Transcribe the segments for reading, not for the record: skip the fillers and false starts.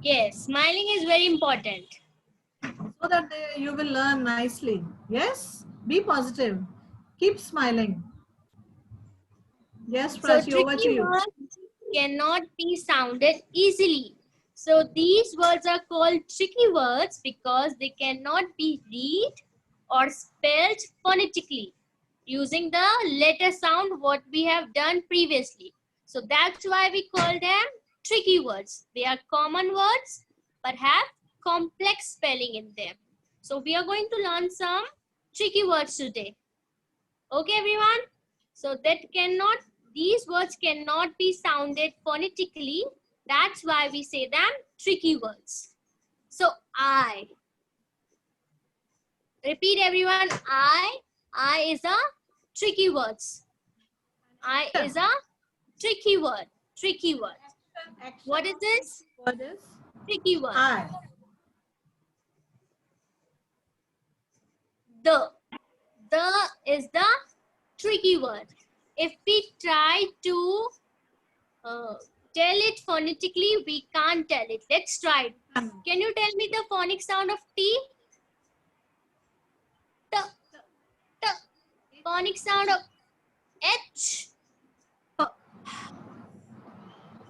Yes, smiling is very important. So that you will learn nicely. Yes? Be positive. Keep smiling. Yes, So Prachi, over to tricky you. words cannot be sounded easily. So these words are called tricky words because they cannot be read or spelled phonetically using the letter sound what we have done previously. So that's why we call them tricky words. They are common words but have complex spelling in them. So we are going to learn some tricky words today. Okay, everyone? So these words cannot be sounded phonetically. That's why we say them tricky words. So repeat everyone, I is a tricky words. I is a tricky word. Tricky word. What is this? What is? Tricky word. I. The is the tricky word. If we try to tell it phonetically, we can't tell it. Let's try it. Can you tell me the phonic sound of T? T. T. Phonic sound of H.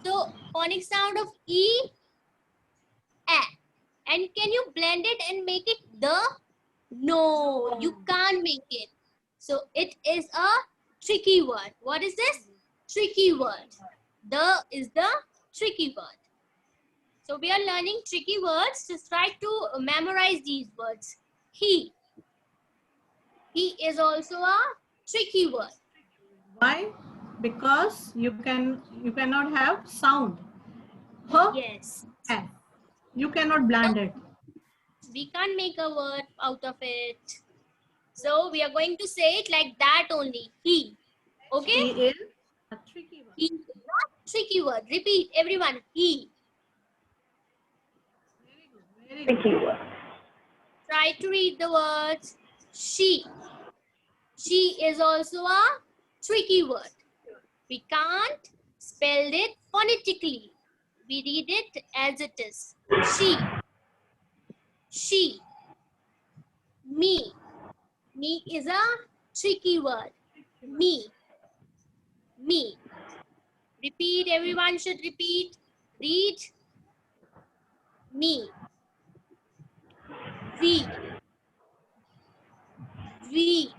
So phonic sound of E. A. And can you blend it and make it the? No, you can't make it. So it is a tricky word. What is this? Tricky word. The is the tricky word. So we are learning tricky words. Just try to memorize these words. He is also a tricky word. Why? Because you cannot have sound. Huh? Yes. F. You cannot blend it. We can't make a word out of it. So we are going to say it like that only. He. Okay? He is a tricky word. He is a tricky word. Repeat everyone. He. Very good. Tricky word. Try to read the words. She. She is also a tricky word. We can't spell it phonetically. We read it as it is. She. She. Me. Me is a tricky word. Me. Me. Repeat. Everyone should repeat. Read. Me. We. We.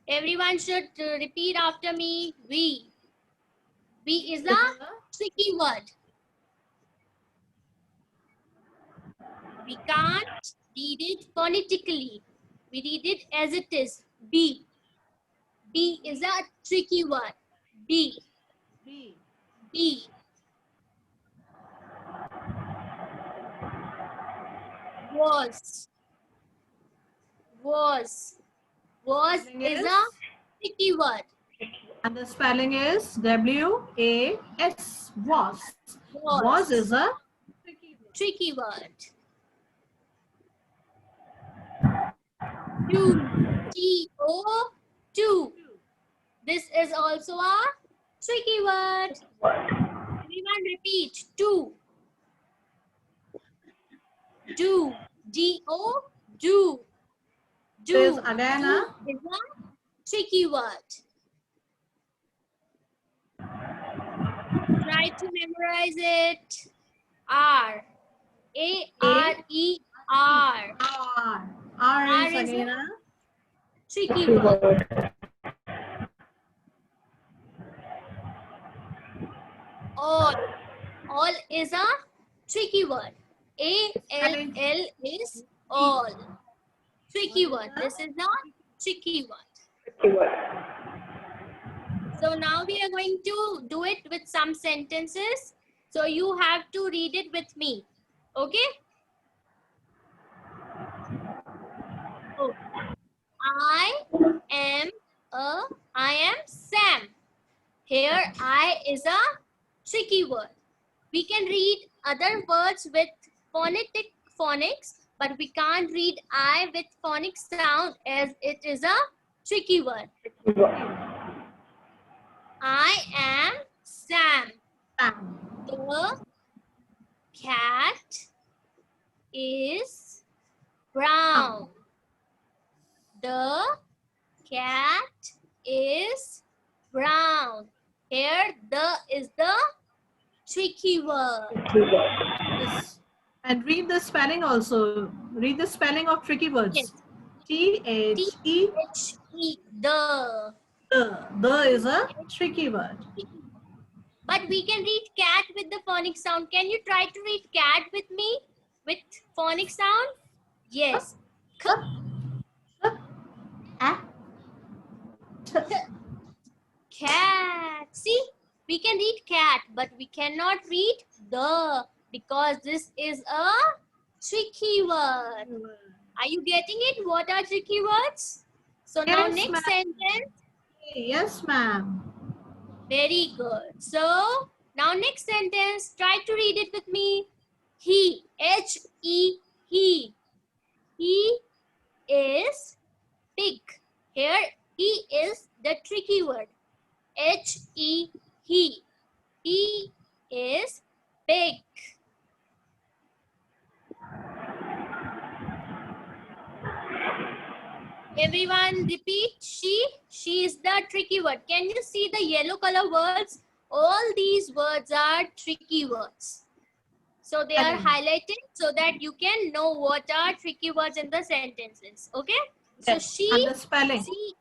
Everyone should repeat after me. We. We is a tricky word. We can't read it phonetically. We read it as it is. B. B is a tricky word. B. B. B. Was. Was. Was is a tricky word. And the spelling is W-A-S. Was. Was is a tricky word. Do. T-O. Do. This is also a tricky word. Everyone repeat. Do. Do. D-O. Do. Do. Is again Do is a tricky word. Try to memorize it. R. A-R-E-R. R. R is again a tricky word. All. All is a tricky word. A-L-L is all. Tricky word. This is a tricky word. So now we are going to do it with some sentences. So you have to read it with me. Okay? Oh. I am Sam. Here I is a tricky word. We can read other words with phonics, but we can't read I with phonic sound as it is a tricky word. I am Sam. cat is brown. The cat is brown. Here, the is the tricky word. Yes. And read the spelling also. Read the spelling of tricky Yes. words. T-H-E. T-H-E, the. The is a tricky word. But we can read cat with the phonic sound. Can you try to read cat with me? With phonic sound? Yes. K. Cat. See, we can read cat, but we cannot read the because this is a tricky word. Are you getting it? What are tricky words? So now Yes, next ma'am. sentence. Yes, ma'am. Very good. So now next sentence. Try to read it with me. He. H-E. He. He is big. Here he is the tricky word. H-E. He. He is big. Everyone repeat. She is the tricky word. Can you see the yellow color words? All these words are tricky words. So they are highlighted so that you can know what are tricky words in the sentences. Okay? So Yes. she, And the spelling. she,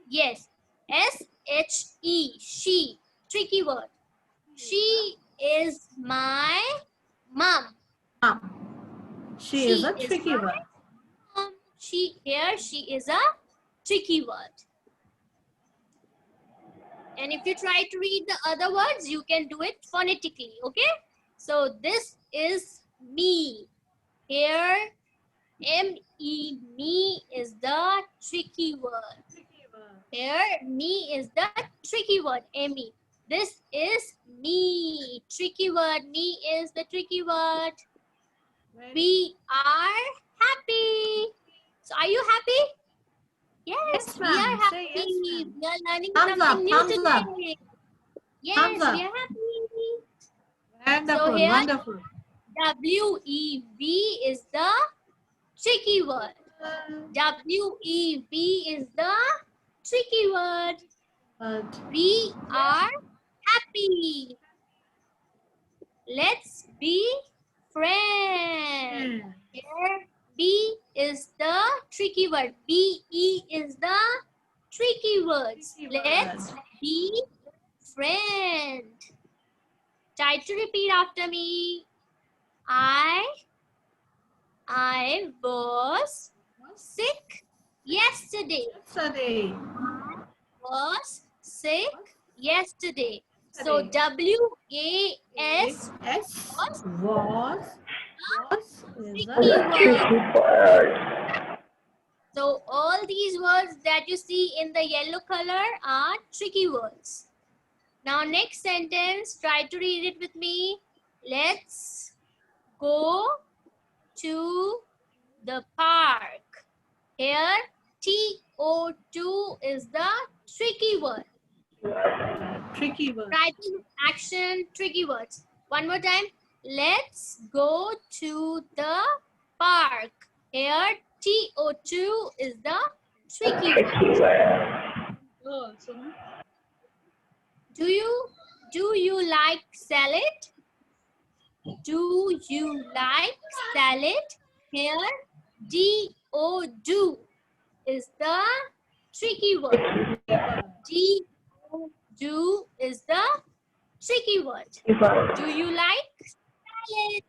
yes. S-H-E, she, tricky word. She is my mom. She is a tricky word. Mom. She is a tricky word. And if you try to read the other words, you can do it phonetically. Okay? So this is me. Here, M-E, me is the tricky word. Here, me is the tricky word, M-E. This is me. Tricky word, me is the tricky word. We are happy. So are you happy? Yes, we are happy. Yes, We are learning thumbs something up, new thumbs today. up. Yes, Thumbs up. we are happy. Wonderful, So here, wonderful. W-E-B is the tricky word. W-E-B is the tricky word. We are happy. Let's be friends. Here, B is the tricky word. B-E is the tricky words. Let's be friend. Try to repeat after me. I was sick yesterday. Was sick yesterday. So W-A-S was is tricky word. So all these words that you see in the yellow color are tricky words. Now next sentence, try to read it with me. Let's go to the park. Here, T-O-2 is the tricky word. tricky word. Writing, action, tricky words. One more time. Let's go to the park. Here, T-O-2 is the tricky word. Do you like salad? Do you like salad? Here, D-O-Do is the tricky word. D-O-Do is the tricky word. Do you like salad?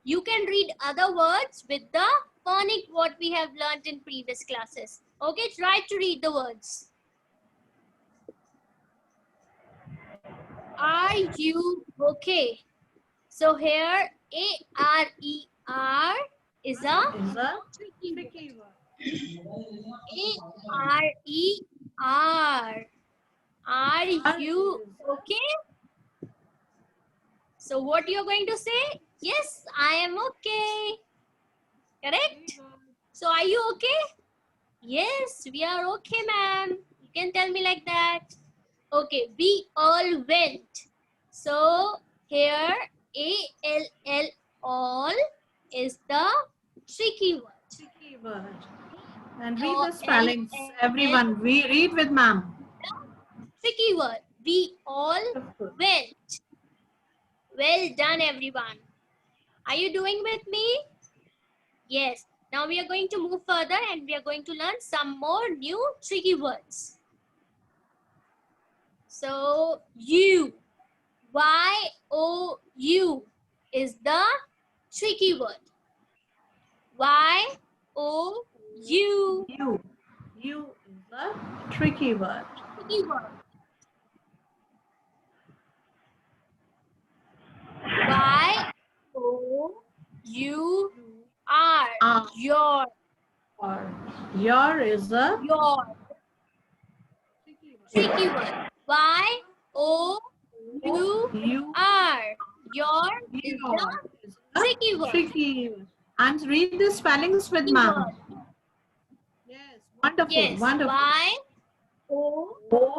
You can read other words with the phonic what we have learned in previous classes. Okay, try to read the words. Are you okay? So here, A-R-E-R is a tricky word. A-R-E-R. Are you okay? So what you're going to say? Yes, I am okay. Correct? So are you okay? Yes, we are okay, ma'am. You can tell me like that. Okay, we all went. So here A-L-L, all is the tricky word. Tricky word. And read the L-L, spellings, everyone. We read with ma'am. tricky word. We all Beautiful. went. Well done, everyone. Are you doing with me? Yes. Now we are going to move further and we are going to learn some more new tricky words. So, you. Y-O-U is the tricky word. Y-O-U. You. You is a tricky word. Tricky word. Y-O-U-R. Your. Your is a Your. Tricky word. Y-O-U-R. Your is the tricky word. tricky word. And read the spellings with ma'am. Yes, wonderful, Yes. wonderful. Y-O-U-R.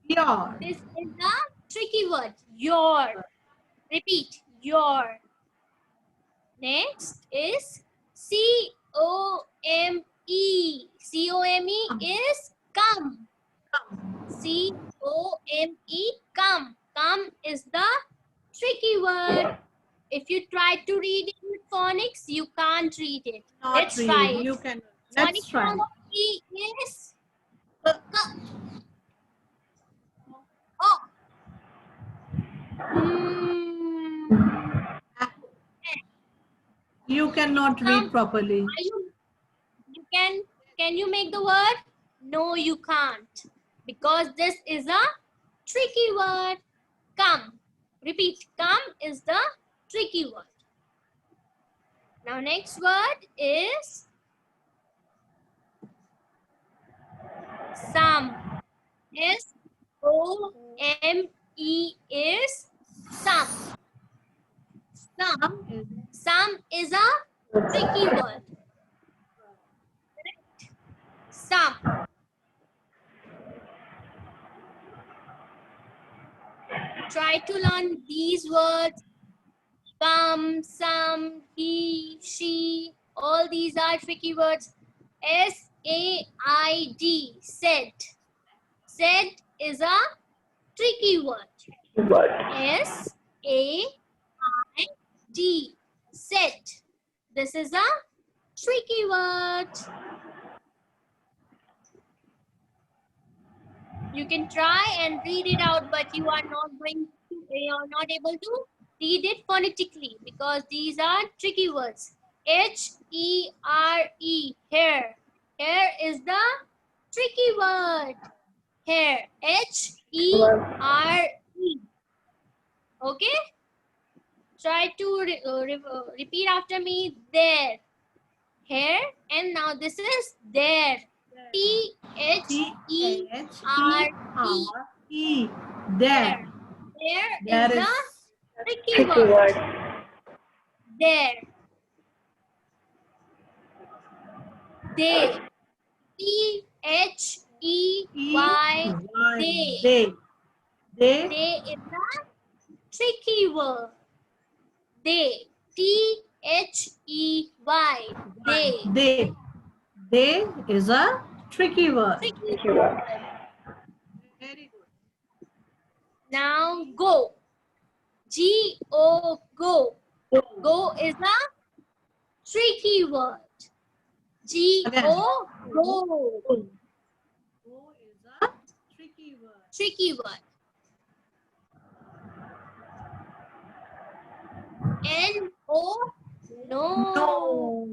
Your. This is the tricky word. Your. Repeat. Your. Next is C-O-M-E. C-O-M-E is come. C-O-M-E, come. Come is the tricky word. If you try to read it with phonics, you can't read it. Not Let's read. try it. You can. Let's Phonics try. sound of E is oh. You cannot read properly. Can you make the word? No, you can't. Because this is a tricky word. Come. Repeat. Come is the tricky word. Now next word is some. S-O-M-E is some. Some. Some is a tricky word. Some. Try to learn these words. Come, some, he, she. All these are tricky words. S-A-I-D. Said. Said is a tricky word. S-A-I-D. Said. This is a tricky word. You can try and read it out, but you are not able to read it phonetically because these are tricky words. H-E-R-E, hair. Hair is the tricky word. Hair. H-E-R-E. Okay? Try to repeat after me. There. Hair. And now this is there. T-H-E-R-E. There. There is the tricky word. There. They. T-H-E-Y. They. They is the tricky word. They. T-H-E-Y. They. They is a tricky word. Tricky word. Very good. Now go. G-O, go. Go is a tricky word. G-O, go. Go is a tricky word. Tricky word. N-O, no.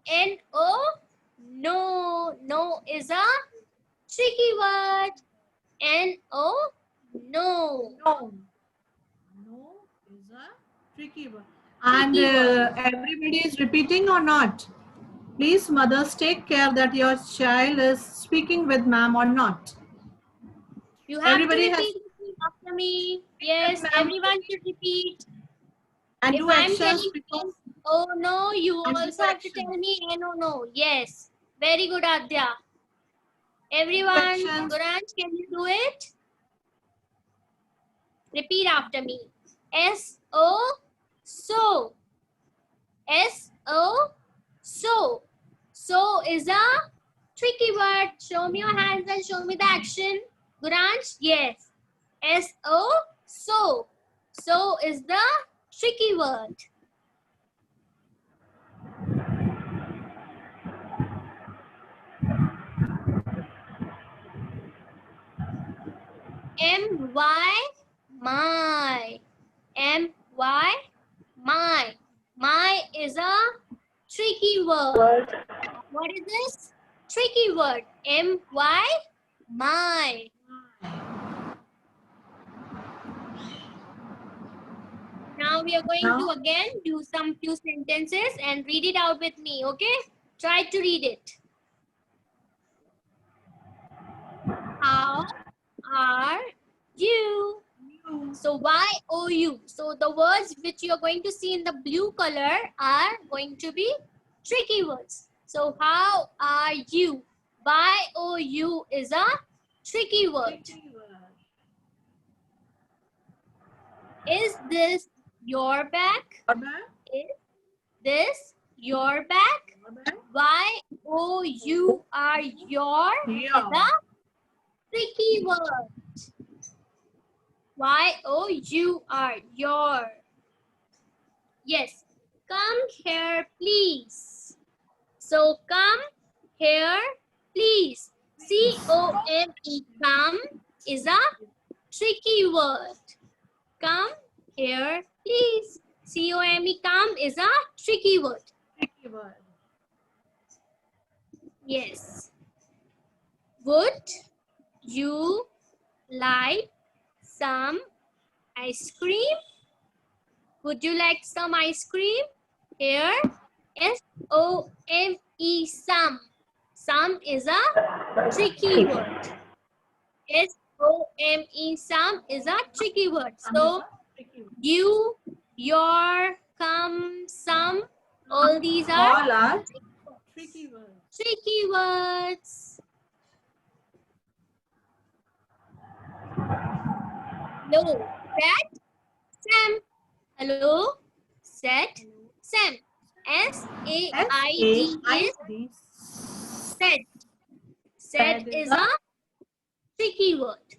N-O, no. No is a tricky word. N-O, no. No. No is a tricky word. And everybody is repeating or not? Please, mothers, take care that your child is speaking with ma'am or not. You have everybody to repeat after me. Yes, everyone should repeat. And if do I'm actions telling because oh no, you also have to tell me no. Yes. Very good, Adya. Everyone, Guranj, can you do it? Repeat after me. S-O, so. S-O, so. So is a tricky word. Show me your hands and show me the action. Guransh, yes. S-O, so. So is the tricky word. M-Y, my. M-Y, my. My is a tricky word. What is this? Tricky word. M-Y, my. Now we are going to again do some few sentences and read it out with me, okay? Try to read it. How are you? So Y-O-U. So the words which you are going to see in the blue color are going to be tricky words. So how are you? Y-O-U is a tricky word. Is this your bag? Is this your bag? Y-O-U-R, your is a tricky word. Y-O-U-R, your. Yes. Come here, please. So come here, please. C-O-M-E, come is a tricky word. Come here, please. C-O-M-E, come is a tricky word. Yes. Would you like some ice cream? Would you like some ice cream? Here, S-O-M-E, some. Some is a tricky word. S-O-M-E, some is a tricky word. So, you, your, come, some, all these are tricky words. Tricky words. Hello, set, Sam. Hello, set, Sam. S-A-I-D is set. Set is a tricky word.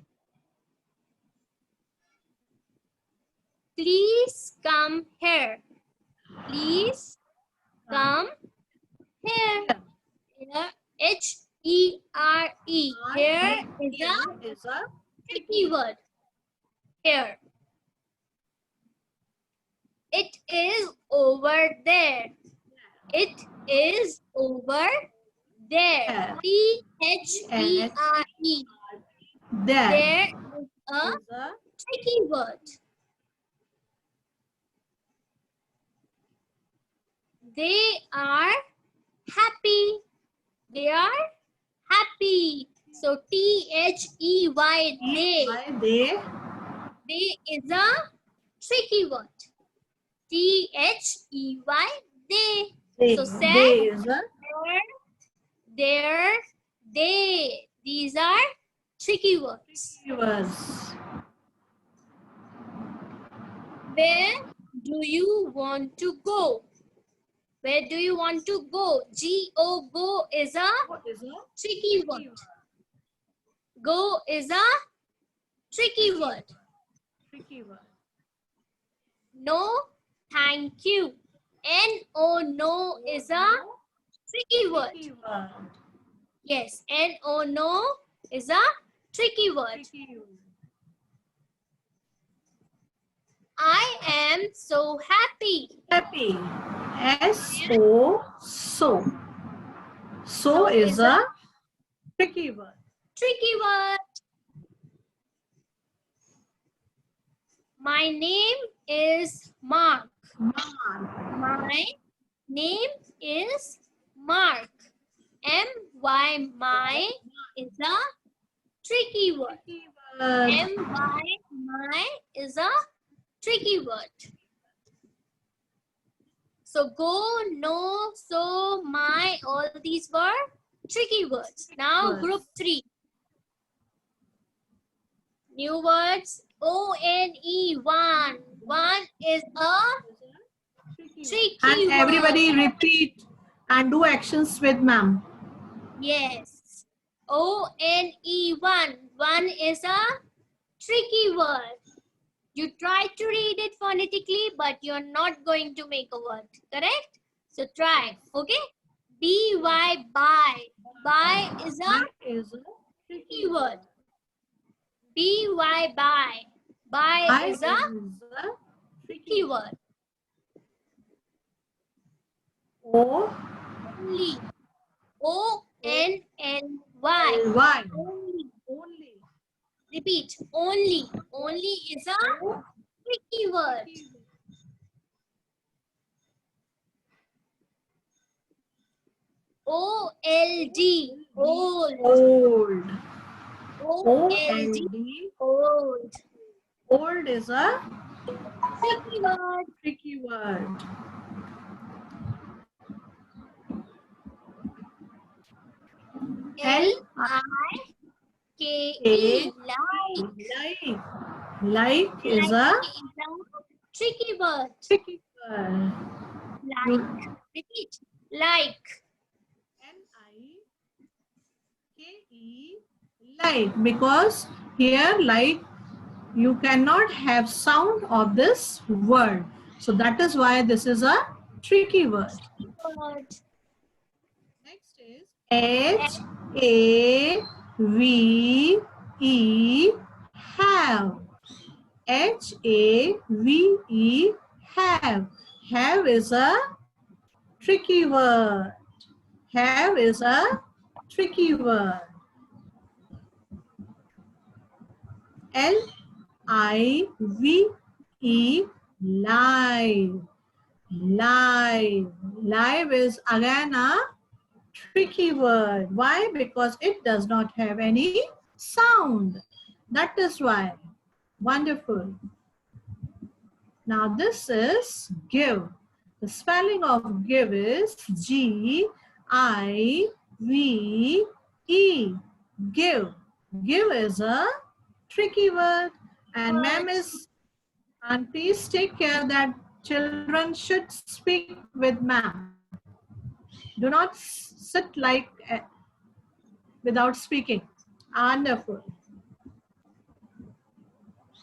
Please come here. Please come here. H-E-R-E. Here is a tricky word. Here. It is over there. It is over there. T-H-E-R-E. There is a tricky word. They are happy. They are happy. So T-H-E-Y, they. They is a tricky word. T-H-E-Y, they. So say, there, they. These are tricky words. Where do you want to go? Where do you want to go? G-O, go is a tricky word. Go is a tricky word. No, thank you. N-O, no is a tricky word. Yes, N-O, no is a tricky word. I am so happy. Happy. S-O, so. So is a tricky word. Tricky word. My name is Mark. My name is Mark. M-Y, my is a tricky word. M-Y, my is a tricky word. So go, no, so, my, all these were tricky words. Now group 3. New words. O-N-E, one. One is a tricky And word. everybody repeat and do actions with ma'am. Yes. O-N-E, one. One is a tricky word. You try to read it phonetically, but you're not going to make a word. Correct? So try. Okay? B-Y, buy. Buy is a tricky word. B-Y, buy. Buy is a tricky word. Only. O-N-N-Y. Why? Only. Only. Repeat. Only. Only is a tricky word. O-L-D. Old. Old. O-L-D. Old. Old is a Tricky word. tricky word. L-I-K-E. Like. Like is a tricky word. tricky word. Like. Repeat. Like. L-I-K-E. Like, because here like you cannot have sound of this word. So that is why this is a tricky word. Word. Next is H-A-V-E, have. H-A-V-E, have. Have is a tricky word. Have is a tricky word. L-I-V-E, live. Live. Live is again a tricky word. Why? Because it does not have any sound. That is why. Wonderful. Now this is give. The spelling of give is G-I-V-E. Give. Give is a tricky word. And ma'am is, and please take care that children should speak with ma'am. Do not sit like without speaking. Wonderful.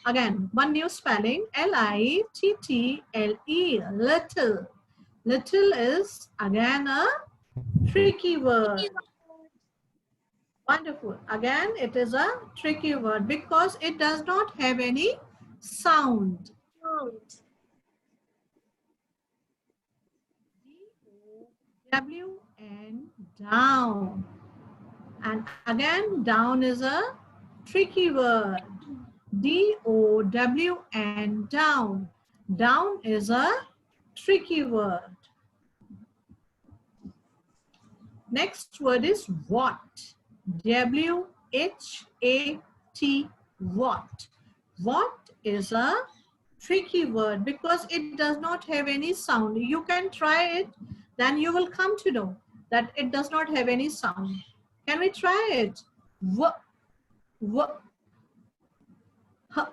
Again, one new spelling, L-I-T-T-L-E, little. Little is again a tricky word. Wonderful. Again, it is a tricky word because it does not have any sound. D-O-W-N, down. And again, down is a tricky word. D-O-W-N, down. Down is a tricky word. Next word is what. W-H-A-T, what. What is a tricky word because it does not have any sound. You can try it, then you will come to know that it does not have any sound. Can we try it? W, w, h,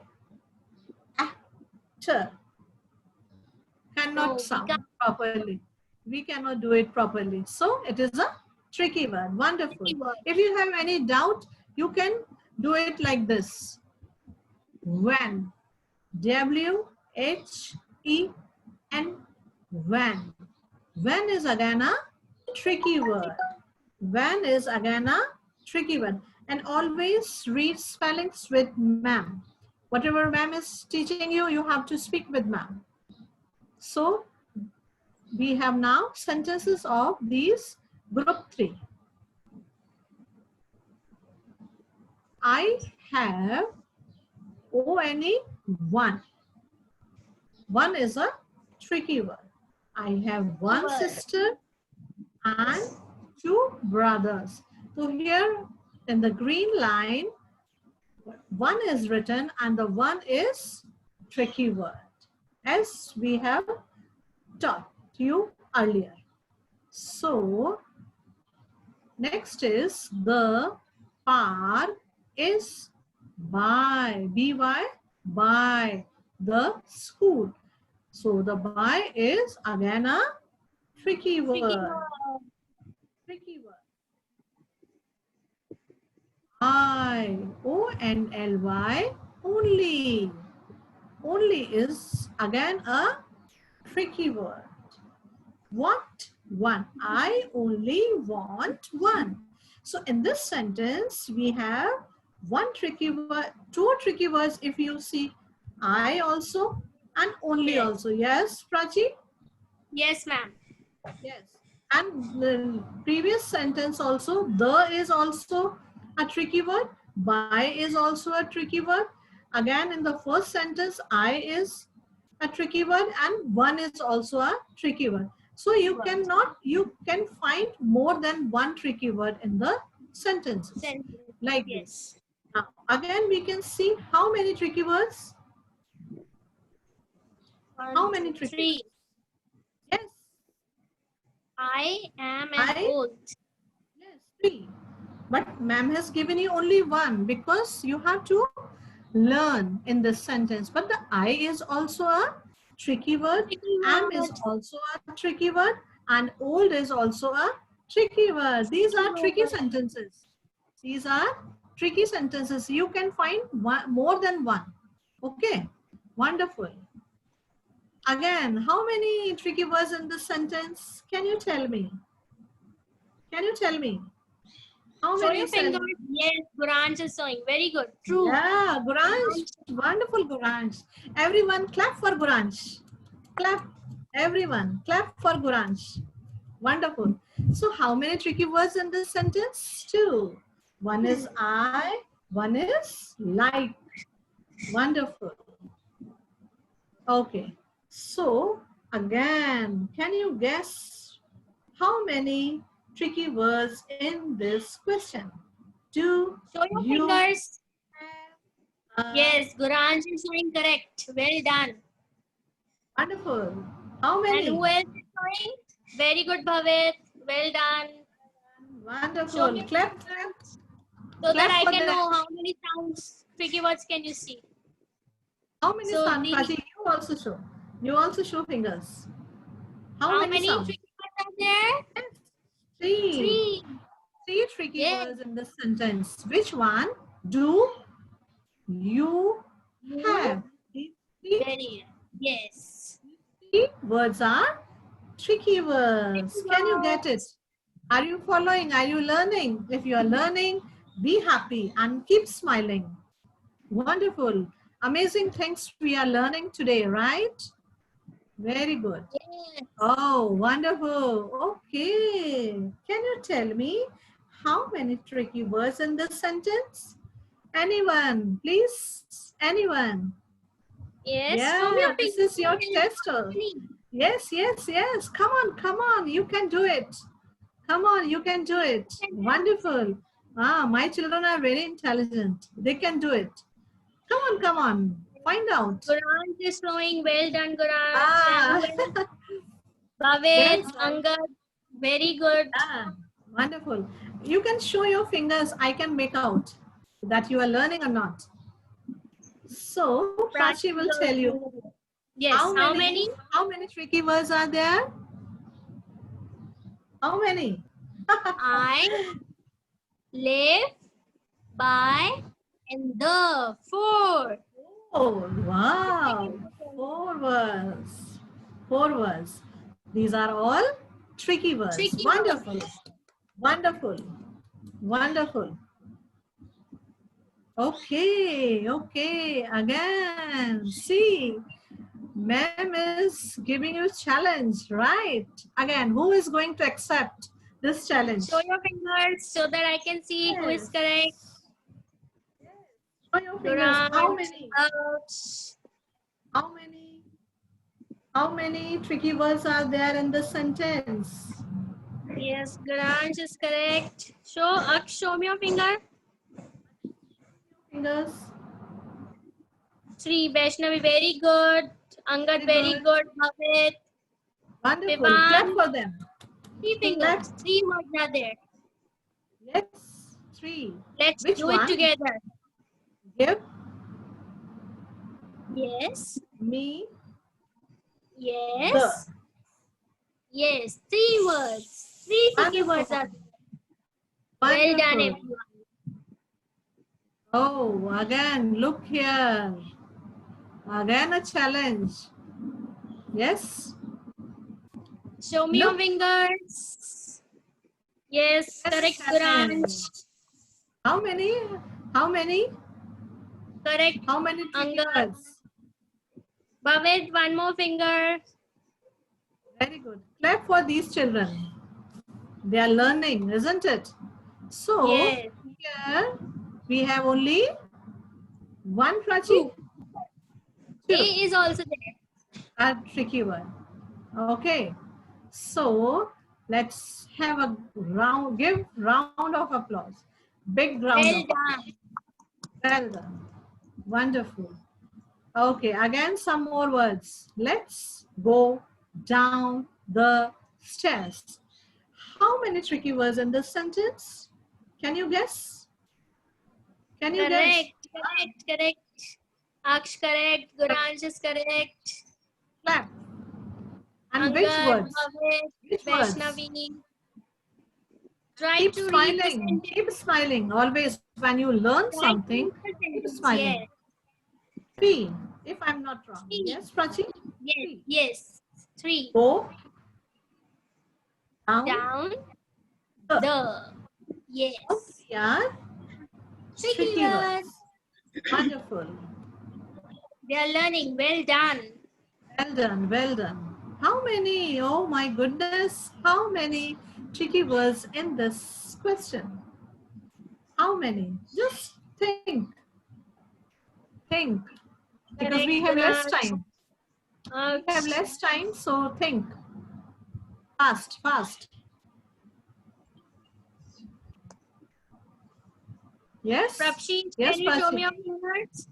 a, t. Cannot sound properly. We cannot do it properly. So it is a tricky word. Wonderful. If you have any doubt, you can do it like this. When. W-H-E-N. When. When is again a tricky word. When is again a tricky word. And always read spellings with ma'am. Whatever ma'am is teaching you, you have to speak with ma'am. So we have now sentences of these group 3. I have O-N-E, one. One is a tricky word. I have one sister and 2 brothers. So here in the green line, one is written and the one is tricky word, as we have taught you earlier. So next is the park is by, B-Y, By the school. So the by is again a tricky Tricky word. word. Tricky word. Only. Only. Only is again a tricky word. What? One. I only want one. So in this sentence, we have one tricky word, two tricky words if you see. I also and only Yes. also. Yes, Prachi? Yes, ma'am. Yes. And the previous sentence also, the is also a tricky word. By is also a tricky word. Again, in the first sentence, I is a tricky word and one is also a tricky word. So Tricky word. you can find more than one tricky word in the sentences Sentence. like this. Yes. Now, again, we can see how many tricky words? How One, many two, tricky three. words? Yes, I am an I, oath. yes, three. But ma'am has given you only one because you have to learn in this sentence. But the I is also a tricky word. Tricky Am is word. also a tricky word. And old is also a tricky word. These Tricky are tricky word. sentences. These are tricky sentences. You can find one, more than one. Okay. Wonderful. Again, how many tricky words in this sentence? Can you tell me? Can you tell me? How Show many your fingers. sentences? Yes, Guranj is showing. Very good. True. Yeah, Guranj, Guranj. wonderful Guranj. Everyone clap for Guranj. Clap, everyone, clap for Guranj. Wonderful. So how many tricky words in this sentence? Two. One is I, one is like. Wonderful. Okay. So again, can you guess how many tricky words in this question? Do Show your you fingers. have a Yes, Guranj is showing correct. Well done. wonderful. How And who many? else is showing? Very good, Bhavit. Well done. Show Wonderful. me your Clap, clap, fingers so that clap I for can them. know how many sounds, tricky words can you see. How many So sound, the Prachi? You also show. You also show fingers. How how many many sounds? tricky words are there? Yes. Three. Three. Three tricky Yes. words in this sentence. Which one do you You. have? These three, Very. Yes. three words are tricky Tricky words. Can you get it? words. Are you following? Are you learning? If you are learning, be happy and keep smiling. Wonderful. Amazing things we are learning today, right? Very good. Yes. Oh, wonderful. Okay. Can you tell me how many tricky words in this sentence? Anyone, please? Anyone? Yes. Show me Yeah, your this fingers. is your tester. Yes, yes, yes. Come on, come on. You can do it. Come on, you can do it. Wonderful. Ah, my children are very intelligent. They can do it. Come on, come on. Find out. Guranj is showing. Well done, Guranj. And Ah, who else? Bhavit, yes, Angad. Very good. yeah, wonderful. You can show your fingers. I can make out that you are learning or not. So Prachi Prachi will is tell you also. Yes. How many? how many tricky words are there? How many? I live by in the four. Oh, wow. Four words. Four words. These are all tricky words. Tricky Wonderful. word. Wonderful. Wonderful. Okay. Okay. Again. See, ma'am is giving you challenge, right? Again, who is going to accept this challenge? Show your fingers so that I can see who is Yes. correct. Show your fingers. How Guranj. many? Ouch. How many? How many tricky words are there in the sentence? Yes, Guranj is correct. Show me your finger. Fingers. Three. Vaishnavi, very good. Angad, Very very good. good. Bhavit. Wonderful. Clap Vivan, for them. three Clap. fingers. Three words are there. Yes. Three. Let's Which do it one? together. Give. Yes. Me. Yes. Yes. 3 words. 3 tricky words are there. Well done, Wonderful. everyone. Oh, again, look here. Again a challenge. Yes. Show me your Look. fingers. Yes, Yes, correct, challenge. Guranj. How many? How many? Correct, How many tricky Angad. words? Bhavit, one more finger. Very good. Clap for these children. They are learning, isn't it? So, Yes. here we have only one Prachi. 2. A Two. is also there. A tricky one. Okay. So, let's have a round, give round of applause. Big round of Well applause. done. Well done. Wonderful. Okay, again some more words. Let's go down the stairs. How many tricky words in this sentence? Can you guess? Can you guess? Correct. Aksh, correct. Guranj is correct. Clap. And which Angad, words? Bhavit, Which words? Vaishnavi. Try Keep to read the smiling. sentence. Keep smiling. Always when you learn Try to something, read the keep sentence. smiling. Yes. P, if I'm not wrong. 3. Yes, Prachi? Yes. P. Yes. 3. Go down Down the. the. Yes. So we are Tricky tricky words. words. Wonderful. They are learning. Well done. Well done, well done. How many, oh my goodness, how many tricky words in this question? How many? Just think. Think. Because we Correct, have less Guranj. time. We have less time, so think. Fast, fast. Yes? Prapshi, Yes, can you show me Prachi? your fingers?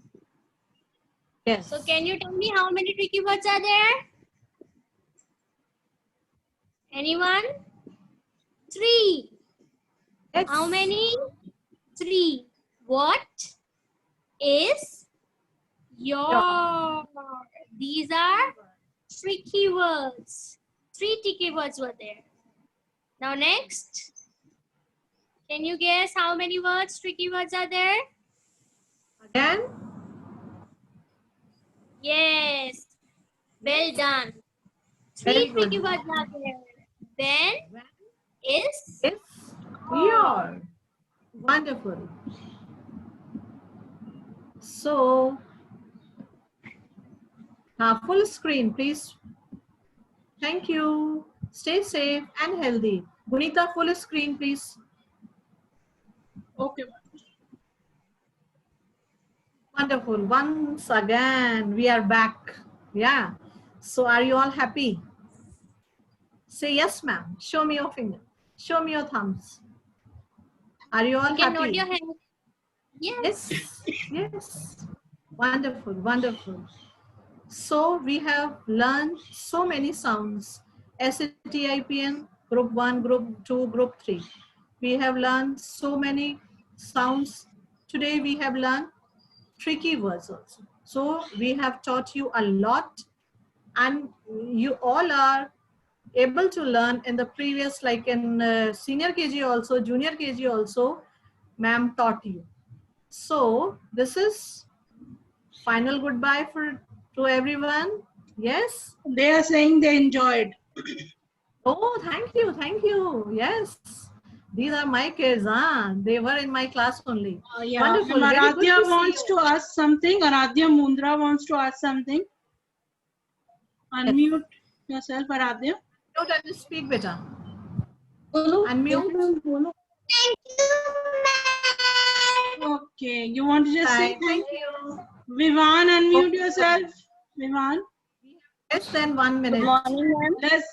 Yes. So can you tell me how many tricky words are there? Anyone? 3. Yes. How many? 3. What is your? These are tricky words. 3 tricky words were there. Now next. Can you guess how many words, tricky words are there? Again? Yes. Well done. Very 3 good. tricky words are there. When is It's your. Wonderful. So, full screen, please. Thank you. Stay safe and healthy. Gunita, full screen, please. Okay. Wonderful. Once again, we are back. Yeah. So, are you all happy? Say yes, ma'am. Show me your finger. Show me your thumbs. Are you all you can nod happy? your head. Yes. Yes. Yes. Wonderful. Wonderful. So we have learned so many sounds. SATIPN, group 1, group 2, group 3. We have learned so many sounds. Today we have learned tricky words also. So we have taught you a lot, and you all are able to learn in the previous, like in senior KG also, junior KG also, ma'am taught you. So this is final goodbye to everyone. Yes. They are saying they enjoyed. Oh, thank you. Thank you. Yes. These are my kids. They were in my class only. Yeah. Wonderful. And Very good Aradhya to see wants you. to ask something. Aradhya Mundra wants to ask something. Unmute yourself, Aradhya. Mute and speak, beta. Unmute. Unmute. Okay. You want to just say Thank you. Vivan, unmute yourself. Vivan. Less than 1 minute. Let's